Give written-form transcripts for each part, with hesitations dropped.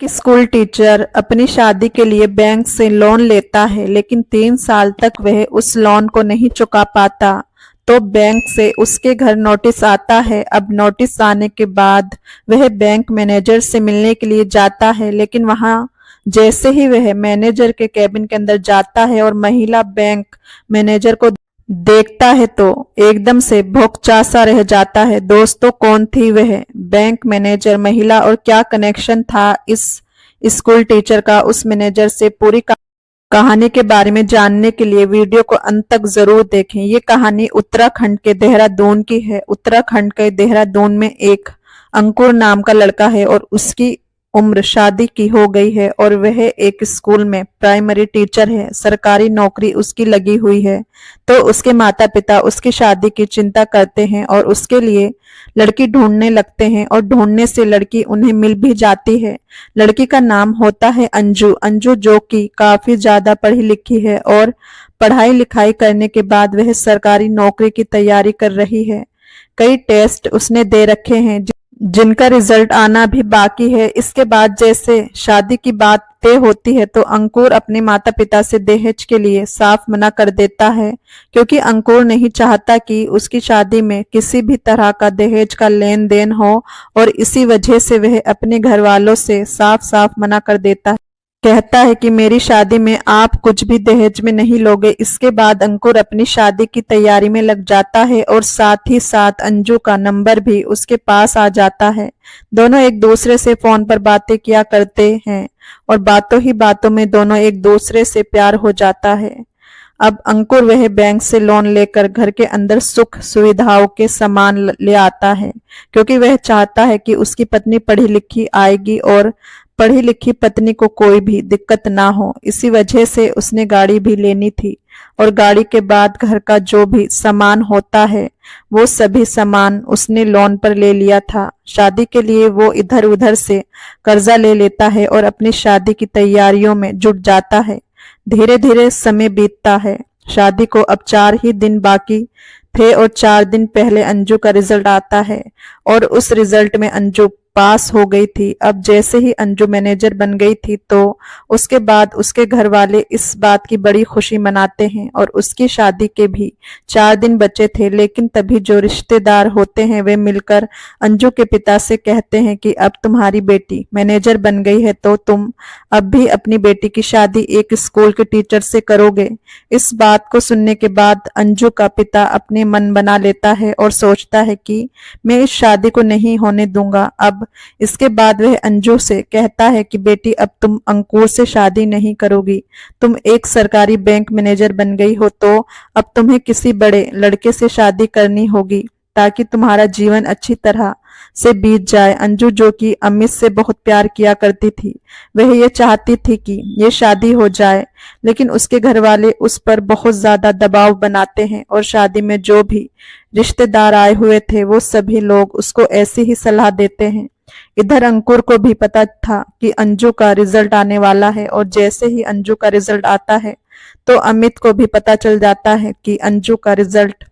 कि school teacher अपनी शादी के लिए बैंक से लोन लेता है लेकिन 3 साल तक वह उस लोन को नहीं चुका पाता। तो बैंक से उसके घर नोटिस आता है। अब नोटिस आने के बाद वह बैंक मैनेजर से मिलने के लिए जाता है, लेकिन वहां जैसे ही वह मैनेजर के कैबिन के अंदर जाता है और महिला बैंक मैनेजर को देखता है तो एकदम से भौंकचा सा रह जाता है। दोस्तों, कौन थी वह बैंक मैनेजर महिला और क्या कनेक्शन था इस स्कूल टीचर का उस मैनेजर से? पूरी कहानी के बारे में जानने के लिए वीडियो को अंत तक जरूर देखें। ये कहानी उत्तराखंड के देहरादून की है। उत्तराखंड के देहरादून में एक अंकुर नाम का लड़का है और उसकी उम्र शादी की हो गई है और वह एक स्कूल में प्राइमरी टीचर है। सरकारी नौकरी उसकी लगी हुई है। तो उसके माता पिता उसकी शादी की चिंता करते हैं और उसके लिए लड़की ढूंढने लगते हैं और ढूंढने से लड़की उन्हें मिल भी जाती है। लड़की का नाम होता है अंजू। अंजू जो कि काफी ज्यादा पढ़ी लिखी है और पढ़ाई लिखाई करने के बाद वह सरकारी नौकरी की तैयारी कर रही है। कई टेस्ट उसने दे रखे हैं जिनका रिजल्ट आना भी बाकी है। इसके बाद जैसे शादी की बात तय होती है तो अंकुर अपने माता पिता से दहेज के लिए साफ मना कर देता है, क्योंकि अंकुर नहीं चाहता कि उसकी शादी में किसी भी तरह का दहेज का लेन देन हो और इसी वजह से वह अपने घर वालों से साफ साफ मना कर देता है। कहता है कि मेरी शादी में आप कुछ भी दहेज में नहीं लोगे। इसके बाद अंकुर अपनी शादी की तैयारी में लग जाता है और साथ ही साथ अंजू का नंबर भी उसके पास आ जाता है। दोनों एक दूसरे से फोन पर बातें किया करते हैं और बातों ही बातों में दोनों एक दूसरे से प्यार हो जाता है। अब अंकुर वह बैंक से लोन लेकर घर के अंदर सुख सुविधाओं के सामान ले आता है, क्योंकि वह चाहता है कि उसकी पत्नी पढ़ी लिखी आएगी और पढ़ी लिखी पत्नी को कोई भी दिक्कत ना हो। इसी वजह से उसने गाड़ी भी लेनी थी और गाड़ी के बाद घर का जो भी सामान होता है वो सभी सामान उसने लोन पर ले लिया था। शादी के लिए वो इधर उधर से कर्जा ले लेता है और अपनी शादी की तैयारियों में जुट जाता है। धीरे धीरे समय बीतता है। शादी को अब 4 ही दिन बाकी थे और 4 दिन पहले अंजू का रिजल्ट आता है और उस रिजल्ट में अंजू पास हो गई थी। अब जैसे ही अंजू मैनेजर बन गई थी तो उसके बाद उसके घर वाले इस बात की बड़ी खुशी मनाते हैं और उसकी शादी के भी 4 दिन बचे थे। लेकिन तभी जो रिश्तेदार होते हैं वे मिलकर अंजू के पिता से कहते हैं कि अब तुम्हारी बेटी मैनेजर बन गई है तो तुम अब भी अपनी बेटी की शादी एक स्कूल के टीचर से करोगे। इस बात को सुनने के बाद अंजू का पिता अपने मन बना लेता है और सोचता है कि मैं इस शादी को नहीं होने दूंगा। अब इसके बाद वह अंजू से कहता है कि बेटी, अब तुम अंकुर से शादी नहीं करोगी। तुम एक सरकारी बैंक मैनेजर बन गई हो तो अब तुम्हें किसी बड़े लड़के से शादी करनी होगी ताकि तुम्हारा जीवन अच्छी तरह से बीत जाए। अंजू जो कि अमित से बहुत प्यार किया करती थी, वह ये चाहती थी कि ये शादी हो जाए, लेकिन उसके घर वाले उस पर बहुत ज्यादा दबाव बनाते हैं और शादी में जो भी रिश्तेदार आए हुए थे वो सभी लोग उसको ऐसी ही सलाह देते हैं। इधर अंकुर को भी पता था कि अंजू का रिजल्ट आने वाला है और जैसे ही अंजू का रिजल्ट आता है तो अमित को भी पता चल जाता है कि अंजू का रिजल्ट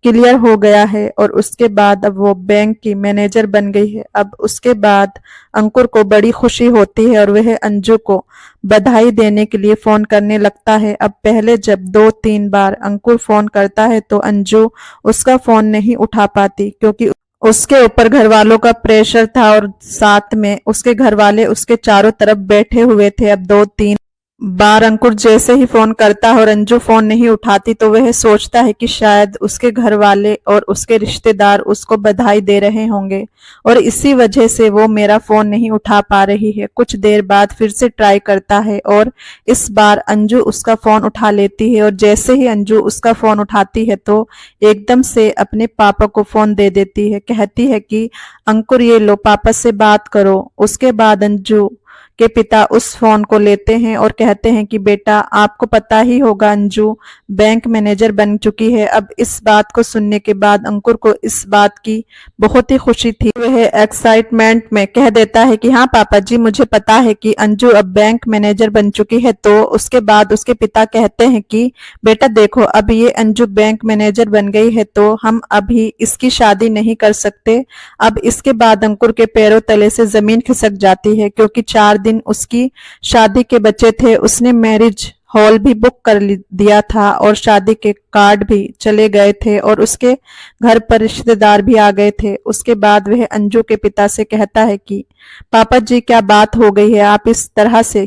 क्लियर हो गया है और उसके बाद अब वो बैंक की मैनेजर बन गई है। अब उसके बाद अंकुर को बड़ी खुशी होती है और वह अंजू को बधाई देने के लिए फोन करने लगता है। अब पहले जब 2-3 बार अंकुर फोन करता है तो अंजू उसका फोन नहीं उठा पाती, क्योंकि उसके ऊपर घर वालों का प्रेशर था और साथ में उसके घर वाले उसके चारों तरफ बैठे हुए थे। अब 2-3 बार अंकुर जैसे ही फोन करता है और अंजू फोन नहीं उठाती तो वह सोचता है कि शायद उसके घर वाले और उसके रिश्तेदार उसको बधाई दे रहे होंगे और इसी वजह से वो मेरा फोन नहीं उठा पा रही है। कुछ देर बाद फिर से ट्राई करता है और इस बार अंजू उसका फोन उठा लेती है और जैसे ही अंजू उसका फोन उठाती है तो एकदम से अपने पापा को फोन दे देती है। कहती है कि अंकुर, ये लो, पापा से बात करो। उसके बाद अंजू के पिता उस फोन को लेते हैं और कहते हैं कि बेटा, आपको पता ही होगा अंजू बैंक मैनेजर बन चुकी है। अब इस बात को सुनने के बाद अंकुर को इस बात की बहुत ही खुशी थी। वह एक्साइटमेंट में कह देता है कि हाँ पापा जी, मुझे पता है कि अंजू अब बैंक मैनेजर बन चुकी है। तो उसके बाद उसके पिता कहते हैं कि बेटा देखो, अब ये अंजू बैंक मैनेजर बन गई है तो हम अभी इसकी शादी नहीं कर सकते। अब इसके बाद अंकुर के पैरों तले से जमीन खिसक जाती है, क्योंकि 4 दिन दिन उसकी शादी के बचे थे उसने मैरिज हॉल भी बुक कर दिया था और शादी के कार्ड भी चले गए थे और उसके घर पर रिश्तेदार भी आ गए थे। उसके बाद वह अंजू के पिता से कहता है कि पापा जी क्या बात हो गई है, आप इस तरह से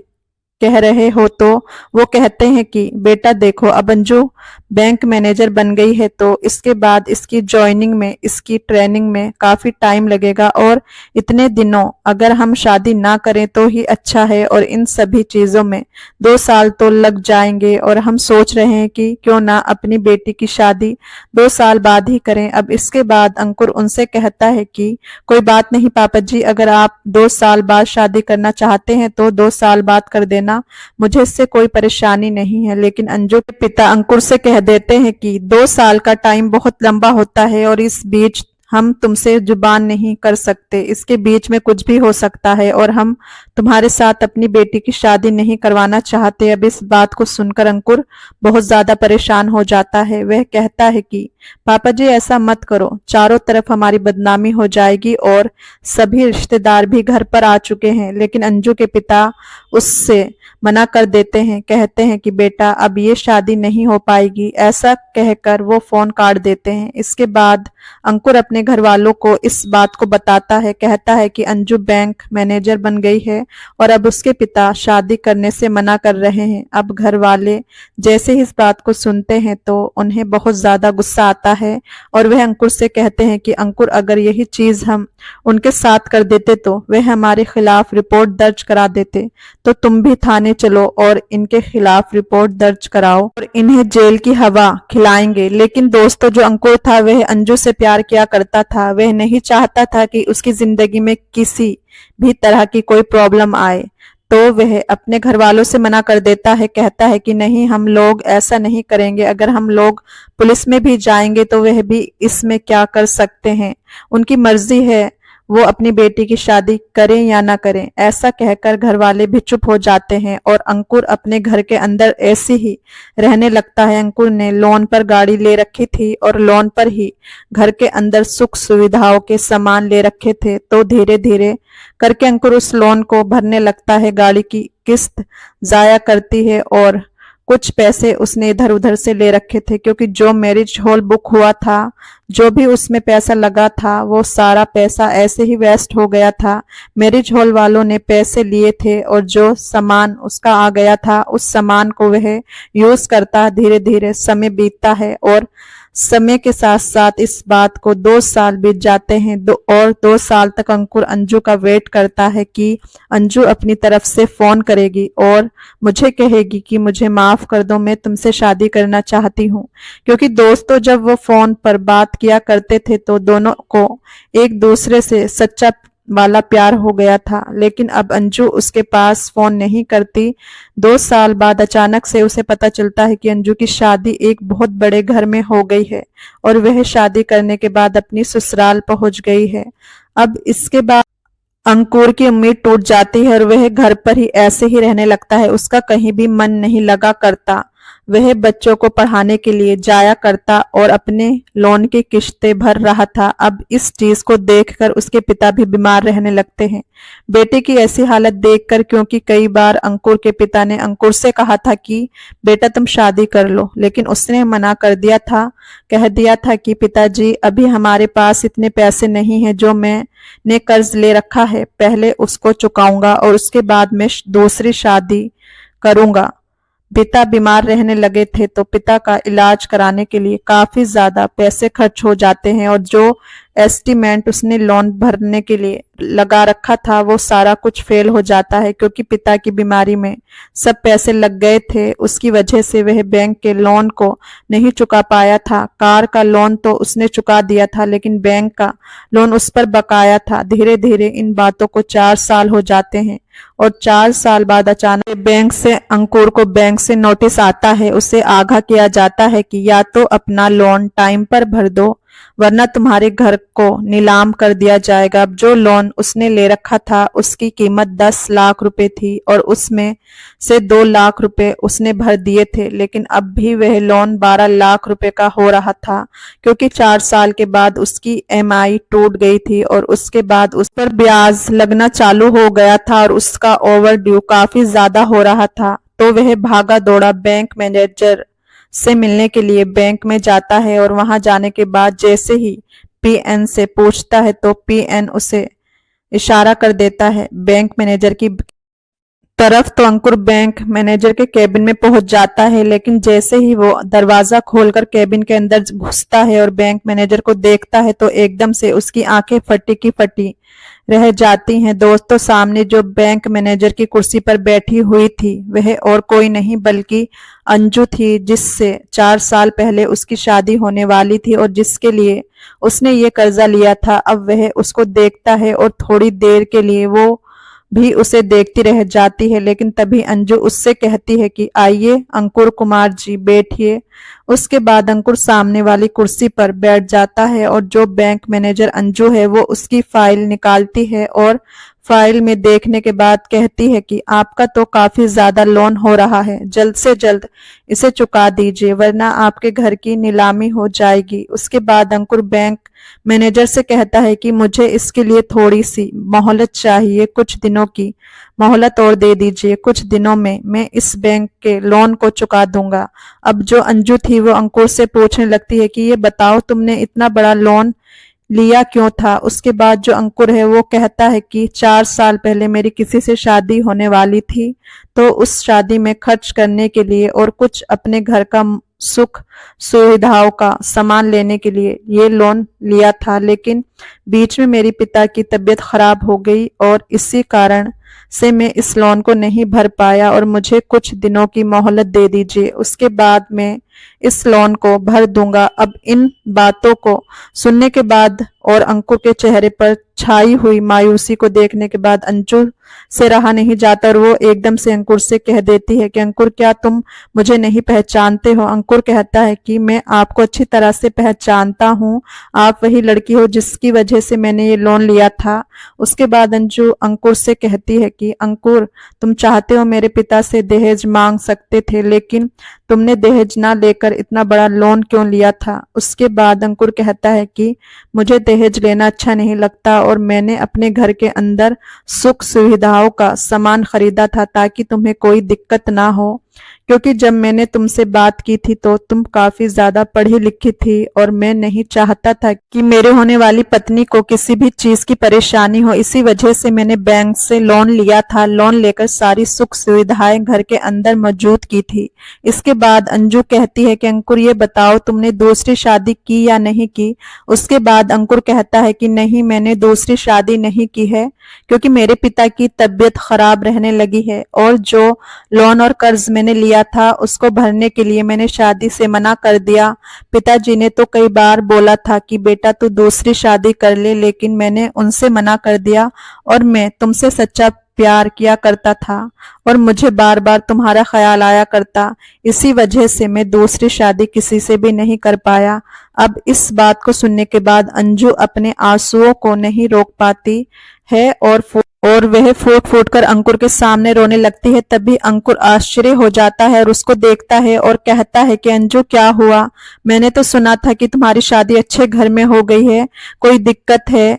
कह रहे हो। तो वो कहते हैं कि बेटा देखो, अब अंजू बैंक मैनेजर बन गई है तो इसके बाद इसकी ज्वाइनिंग में, इसकी ट्रेनिंग में काफी टाइम लगेगा और इतने दिनों अगर हम शादी ना करें तो ही अच्छा है और इन सभी चीजों में 2 साल तो लग जाएंगे और हम सोच रहे हैं कि क्यों ना अपनी बेटी की शादी 2 साल बाद ही करें। अब इसके बाद अंकुर उनसे कहता है कि कोई बात नहीं पापा जी, अगर आप 2 साल बाद शादी करना चाहते हैं तो 2 साल बाद कर देना, मुझे इससे कोई परेशानी नहीं है। लेकिन अंजू के पिता अंकुर से कह देते हैं कि 2 साल का टाइम बहुत लंबा होता है और इस बीच हम तुमसे जुबान नहीं कर सकते, इसके बीच में कुछ भी हो सकता है और हम तुम्हारे साथ अपनी बेटी की शादी नहीं करवाना चाहते। अब इस बात को सुनकर अंकुर बहुत ज्यादा परेशान हो जाता है। वह कहता है कि पापा जी ऐसा मत करो, चारों तरफ हमारी बदनामी हो जाएगी और सभी रिश्तेदार भी घर पर आ चुके हैं। लेकिन अंजू के पिता उससे मना कर देते हैं, कहते हैं कि बेटा अब ये शादी नहीं हो पाएगी। ऐसा कहकर वो फोन काट देते हैं। इसके बाद अंकुर अपने घर वालों को इस बात को बताता है, कहता है कि अंजू बैंक मैनेजर बन गई है और अब उसके पिता शादी करने से मना कर रहे हैं। अब घर वाले जैसे ही इस बात को सुनते हैं तो उन्हें बहुत ज्यादा गुस्सा आता है और वह अंकुर से कहते हैं कि अंकुर अगर यही चीज हम उनके साथ कर देते तो वह हमारे खिलाफ रिपोर्ट दर्ज करा देते, तो तुम भी थाने चलो और इनके खिलाफ रिपोर्ट दर्ज कराओ और इन्हें जेल की हवा खिलाएंगे। लेकिन दोस्तों जो अंकुर था वह अंजू से प्यार किया करता था, वह नहीं चाहता था कि उसकी जिंदगी में किसी भी तरह की कोई प्रॉब्लम आए, तो वह अपने घर वालों से मना कर देता है, कहता है कि नहीं हम लोग ऐसा नहीं करेंगे, अगर हम लोग पुलिस में भी जाएंगे तो वह भी इसमें क्या कर सकते हैं, उनकी मर्जी है वो अपनी बेटी की शादी करें या ना करें। ऐसा कहकर घर वाले भी चुप हो जाते हैं और अंकुर अपने घर के अंदर ऐसे ही रहने लगता है। अंकुर ने लोन पर गाड़ी ले रखी थी और लोन पर ही घर के अंदर सुख सुविधाओं के सामान ले रखे थे, तो धीरे धीरे करके अंकुर उस लोन को भरने लगता है, गाड़ी की किस्त जाया करती है और कुछ पैसे उसने इधर उधर से ले रखे थे, क्योंकि जो मैरिज हॉल बुक हुआ था, जो भी उसमें पैसा लगा था वो सारा पैसा ऐसे ही वेस्ट हो गया था। मैरिज हॉल वालों ने पैसे लिए थे और जो सामान उसका आ गया था उस सामान को वह यूज करता, धीरे धीरे समय बीतता है और समय के साथ साथ इस बात को 2 साल बीत जाते हैं। और 2 साल तक अंकुर अंजू का वेट करता है कि अंजू अपनी तरफ से फोन करेगी और मुझे कहेगी कि मुझे माफ कर दो, मैं तुमसे शादी करना चाहती हूँ। क्योंकि दोस्तों जब वो फोन पर बात किया करते थे तो दोनों को एक दूसरे से सच्चा वाला प्यार हो गया था। लेकिन अब अंजू उसके पास फोन नहीं करती। 2 साल बाद अचानक से उसे पता चलता है कि अंजू की शादी एक बहुत बड़े घर में हो गई है और वह शादी करने के बाद अपनी ससुराल पहुंच गई है। अब इसके बाद अंकुर की उम्मीद टूट जाती है और वह घर पर ही ऐसे ही रहने लगता है, उसका कहीं भी मन नहीं लगा करता। वह बच्चों को पढ़ाने के लिए जाया करता और अपने लोन की किश्तें भर रहा था। अब इस चीज को देखकर उसके पिता भी बीमार रहने लगते हैं बेटे की ऐसी हालत देखकर, क्योंकि कई बार अंकुर के पिता ने अंकुर से कहा था कि बेटा तुम शादी कर लो, लेकिन उसने मना कर दिया था, कह दिया था कि पिताजी अभी हमारे पास इतने पैसे नहीं है, जो मैंने कर्ज ले रखा है पहले उसको चुकाऊंगा और उसके बाद मैं दूसरी शादी करूंगा। पिता बीमार रहने लगे थे तो पिता का इलाज कराने के लिए काफी ज्यादा पैसे खर्च हो जाते हैं और जो एस्टीमेट उसने लोन भरने के लिए लगा रखा था वो सारा कुछ फेल हो जाता है, क्योंकि पिता की बीमारी में सब पैसे लग गए थे। उसकी वजह से वह बैंक के लोन को नहीं चुका पाया था। कार का लोन तो उसने चुका दिया था लेकिन बैंक का लोन उस पर बकाया था। धीरे धीरे इन बातों को 4 साल हो जाते हैं और 4 साल बाद अचानक बैंक से अंकुर को बैंक से नोटिस आता है। उसे आगाह किया जाता है कि या तो अपना लोन टाइम पर भर दो वरना तुम्हारे घर को नीलाम कर दिया जाएगा। अब जो लोन उसने ले रखा था उसकी कीमत 10 लाख रुपए थी और उसमें से 2 लाख रुपए उसने भर दिए थे, लेकिन अब भी वह लोन 12 लाख रुपए का हो रहा था, क्योंकि 4 साल के बाद उसकी EMI टूट गई थी और उसके बाद उस पर ब्याज लगना चालू हो गया था और उसका ओवर ड्यू काफी ज्यादा हो रहा था। तो वह भागा दौड़ा बैंक मैनेजर से मिलने के लिए बैंक में जाता है और वहां जाने के बाद जैसे ही PN से पूछता है तो PN उसे इशारा कर देता है बैंक मैनेजर की तरफ। तो अंकुर बैंक मैनेजर के केबिन में पहुंच जाता है, लेकिन जैसे ही वो दरवाजा खोलकर केबिन के अंदर घुसता है और बैंक मैनेजर को देखता है तो एकदम से उसकी आंखें फटी की फटी रह जाती हैं। दोस्तों, सामने जो बैंक मैनेजर की कुर्सी पर बैठी हुई थी वह और कोई नहीं बल्कि अंजू थी, जिससे 4 साल पहले उसकी शादी होने वाली थी और जिसके लिए उसने ये कर्जा लिया था। अब वह उसको देखता है और थोड़ी देर के लिए वो भी उसे देखती रह जाती है, लेकिन तभी अंजू उससे कहती है कि आइए अंकुर कुमार जी बैठिए। उसके बाद अंकुर सामने वाली कुर्सी पर बैठ जाता है और जो बैंक मैनेजर अंजू है वो उसकी फाइल निकालती है और फाइल में देखने के बाद कहती है कि आपका तो काफी ज्यादा लोन हो रहा है, जल्द से जल्द इसे चुका दीजिए वरना आपके घर की नीलामी हो जाएगी। उसके बाद अंकुर बैंक मैनेजर से कहता है कि मुझे इसके लिए थोड़ी सी मोहलत चाहिए, कुछ दिनों की मोहलत और दे दीजिए, कुछ दिनों में मैं इस बैंक के लोन को चुका दूंगा। अब जो अंजू थी वो अंकुर से पूछने लगती है कि ये बताओ तुमने इतना बड़ा लोन लिया क्यों था। उसके बाद जो अंकुर है वो कहता है कि 4 साल पहले मेरी किसी से शादी होने वाली थी, तो उस शादी में खर्च करने के लिए और कुछ अपने घर का सुख सुविधाओं का सामान लेने के लिए ये लोन लिया था, लेकिन बीच में मेरी पिता की तबीयत खराब हो गई और इसी कारण से मैं इस लोन को नहीं भर पाया और मुझे कुछ दिनों की मोहलत दे दीजिए, उसके बाद मैं इस लोन को भर दूंगा। अब इन बातों को सुनने के बाद और अंकुर के चेहरे पर छाई हुई मायूसी को देखने के बाद अंजू से रहा नहीं जाता और वो एकदम से अंकुर से कह देती है कि अंकुर, क्या तुम मुझे नहीं पहचानते हो। अंकुर कहता है कि मैं आपको अच्छी तरह से पहचानता हूँ, आप वही लड़की हो जिसकी वजह से मैंने ये लोन लिया था। उसके बाद अंजू अंकुर से कहती है कि अंकुर, तुम चाहते हो मेरे पिता से दहेज मांग सकते थे, लेकिन तुमने दहेज ना लेकर इतना बड़ा लोन क्यों लिया था। उसके बाद अंकुर कहता है कि मुझे दहेज लेना अच्छा नहीं लगता और मैंने अपने घर के अंदर सुख सुविधाओं का सामान खरीदा था ताकि तुम्हें कोई दिक्कत ना हो, क्योंकि जब मैंने तुमसे बात की थी तो तुम काफी ज्यादा पढ़ी लिखी थी और मैं नहीं चाहता था कि मेरे होने वाली पत्नी को किसी भी चीज की परेशानी हो। इसी वजह से मैंने बैंक से लोन लिया था, लोन लेकर सारी सुख सुविधाएं घर के अंदर मौजूद की थी। इसके बाद अंजू कहती है कि अंकुर, ये बताओ तुमने दूसरी शादी की या नहीं की। उसके बाद अंकुर कहता है कि नहीं, मैंने दूसरी शादी नहीं की है, क्योंकि मेरे पिता की तबीयत खराब रहने लगी है और जो लोन और कर्ज मैंने लिया था उसको भरने के लिए मैंने शादी से मना कर दिया। पिताजी ने तो कई बार बोला था कि बेटा तू दूसरी शादी कर ले, लेकिन मैंने उनसे मना कर दिया और मैं तुमसे सच्चा प्यार किया करता था और मुझे बार बार तुम्हारा ख्याल आया करता, इसी वजह से मैं दूसरी शादी किसी से भी नहीं कर पाया। अब इस बात को सुनने के बाद अंजू अपने आंसुओं को नहीं रोक पाती है और वह फूट फूट कर अंकुर के सामने रोने लगती है। तभी अंकुर आश्चर्य हो जाता है और उसको देखता है और कहता है कि अंजू, क्या हुआ? मैंने तो सुना था कि तुम्हारी शादी अच्छे घर में हो गई है, कोई दिक्कत है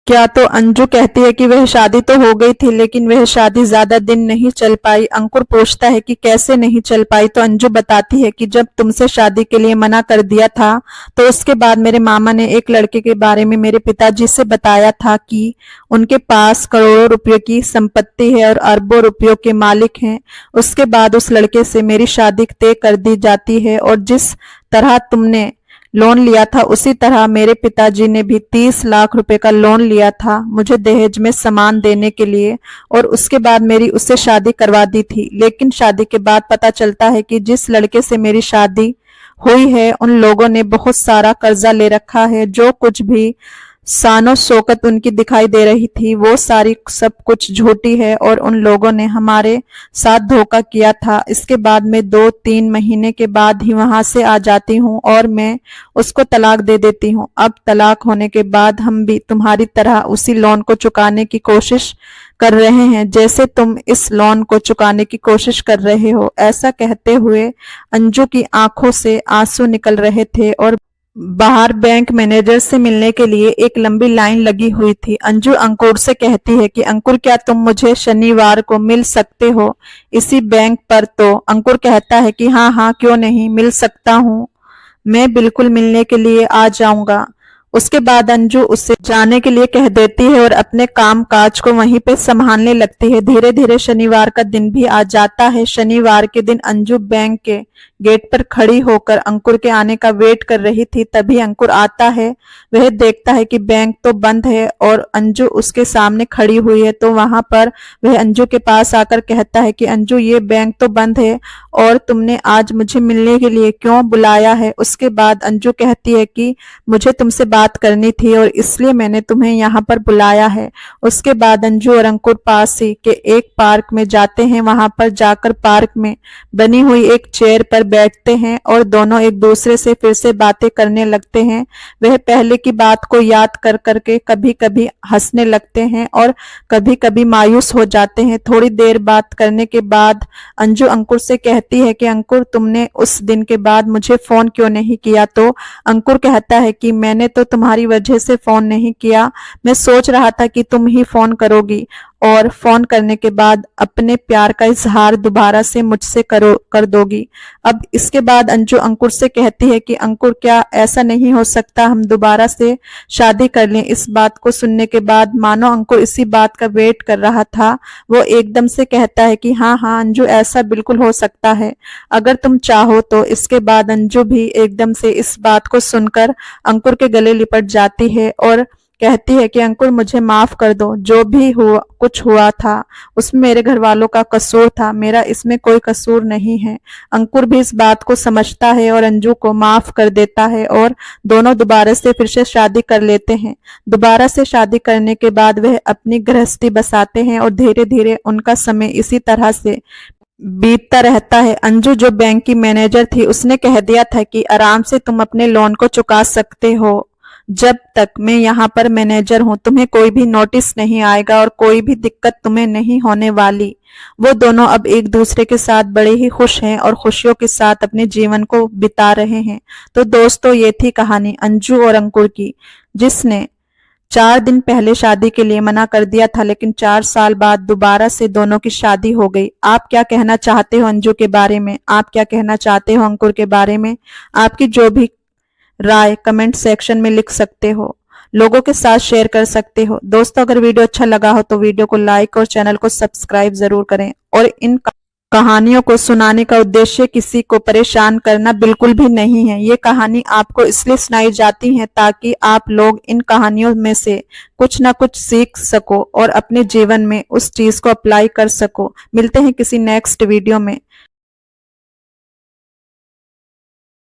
क्या? तो अंजू कहती है कि वह शादी तो हो गई थी, लेकिन वह शादी ज्यादा दिन नहीं चल पाई। अंकुर पूछता है कि कैसे नहीं चल पाई, तो अंजू बताती है कि जब तुमसे शादी के लिए मना कर दिया था तो उसके बाद मेरे मामा ने एक लड़के के बारे में मेरे पिताजी से बताया था कि उनके पास करोड़ों रुपयों की संपत्ति है और अरबों रुपयों के मालिक हैं। उसके बाद उस लड़के से मेरी शादी तय कर दी जाती है और जिस तरह तुमने लोन लिया था उसी तरह मेरे पिताजी ने भी 30 लाख रुपए का लोन लिया था मुझे दहेज में सामान देने के लिए और उसके बाद मेरी उससे शादी करवा दी थी। लेकिन शादी के बाद पता चलता है कि जिस लड़के से मेरी शादी हुई है उन लोगों ने बहुत सारा कर्जा ले रखा है। जो कुछ भी शानो शौकत उनकी दिखाई दे रही थी, वो सारी सब कुछ झूठी है और उन लोगों ने हमारे साथ धोखा किया था। इसके बाद मैं 2-3 महीने के बाद ही वहां से आ जाती हूँ और मैं उसको तलाक दे देती हूँ। अब तलाक होने के बाद हम भी तुम्हारी तरह उसी लोन को चुकाने की कोशिश कर रहे हैं जैसे तुम इस लोन को चुकाने की कोशिश कर रहे हो। ऐसा कहते हुए अंजू की आंखों से आंसू निकल रहे थे और बाहर बैंक मैनेजर से मिलने के लिए एक लंबी लाइन लगी हुई थी। अंजू अंकुर से कहती है कि अंकुर, क्या तुम मुझे शनिवार को मिल सकते हो इसी बैंक पर? तो अंकुर कहता है कि हाँ हाँ, क्यों नहीं, मिल सकता हूँ, मैं बिल्कुल मिलने के लिए आ जाऊंगा। उसके बाद अंजू उससे जाने के लिए कह देती है और अपने काम काज को वहीं पे संभालने लगती है। धीरे धीरे शनिवार का दिन भी आ जाता है। शनिवार के दिन अंजू बैंक के गेट पर खड़ी होकर अंकुर के आने का वेट कर रही थी। तभी अंकुर आता है। वह देखता है कि बैंक तो बंद है और अंजू उसके सामने खड़ी हुई है। तो वहां पर वह अंजू के पास आकर कहता है कि अंजू, ये बैंक तो बंद है और तुमने आज मुझे मिलने के लिए क्यों बुलाया है? उसके बाद अंजू कहती है कि मुझे तुमसे बात करनी थी और इसलिए मैंने तुम्हें यहाँ पर बुलाया है। उसके बाद अंजू और अंकुर पास ही के एक पार्क में जाते हैं। वहां पर जाकर पार्क में बनी हुई एक चेयर पर बैठते हैं और दोनों एक दूसरे से फिर से बातें करने लगते हैं। वह पहले की बात को याद कर करके कभी कभी हंसने लगते हैं और कभी कभी मायूस हो जाते हैं। थोड़ी देर बात करने के बाद अंजू अंकुर से कहती है कि अंकुर, तुमने उस दिन के बाद मुझे फोन क्यों नहीं किया? तो अंकुर कहता है कि मैंने तो तुम्हारी वजह से फोन नहीं किया, मैं सोच रहा था कि तुम ही फोन करोगी और फोन करने के बाद अपने प्यार का इजहार दोबारा से मुझसे कर दोगी। अब इसके बाद अंजू अंकुर से कहती है कि अंकुर, क्या ऐसा नहीं हो सकता हम दोबारा से शादी कर लें? इस बात को सुनने के बाद मानो अंकुर इसी बात का वेट कर रहा था, वो एकदम से कहता है कि हाँ हाँ अंजू, ऐसा बिल्कुल हो सकता है अगर तुम चाहो तो। इसके बाद अंजू भी एकदम से इस बात को सुनकर अंकुर के गले लिपट जाती है और कहती है कि अंकुर, मुझे माफ कर दो, जो भी हुआ कुछ हुआ था उसमें मेरे घर वालों का कसूर था, मेरा इसमें कोई कसूर नहीं है। अंकुर भी इस बात को समझता है और अंजू को माफ कर देता है और दोनों दोबारा से फिर से शादी कर लेते हैं। दोबारा से शादी करने के बाद वह अपनी गृहस्थी बसाते हैं और धीरे धीरे उनका समय इसी तरह से बीतता रहता है। अंजू जो बैंक की मैनेजर थी उसने कह दिया था कि आराम से तुम अपने लोन को चुका सकते हो, जब तक मैं यहाँ पर मैनेजर हूँ तुम्हें कोई भी नोटिस नहीं आएगा और कोई भी दिक्कत तुम्हें नहीं होने वाली। वो दोनों अब एक दूसरे के साथ बड़े ही खुश हैं और खुशियों के साथ अपने जीवन को बिता रहे हैं। तो दोस्तों, ये थी कहानी अंजू और अंकुर की, जिसने 4 दिन पहले शादी के लिए मना कर दिया था, लेकिन 4 साल बाद दोबारा से दोनों की शादी हो गई। आप क्या कहना चाहते हो अंजू के बारे में? आप क्या कहना चाहते हो अंकुर के बारे में? आपकी जो भी राय कमेंट सेक्शन में लिख सकते हो, लोगों के साथ शेयर कर सकते हो। दोस्तों, अगर वीडियो अच्छा लगा हो तो वीडियो को लाइक और चैनल को सब्सक्राइब जरूर करें। और इन कहानियों को सुनाने का उद्देश्य किसी को परेशान करना बिल्कुल भी नहीं है। ये कहानी आपको इसलिए सुनाई जाती है ताकि आप लोग इन कहानियों में से कुछ ना कुछ सीख सको और अपने जीवन में उस चीज को अप्लाई कर सको। मिलते हैं किसी नेक्स्ट वीडियो में।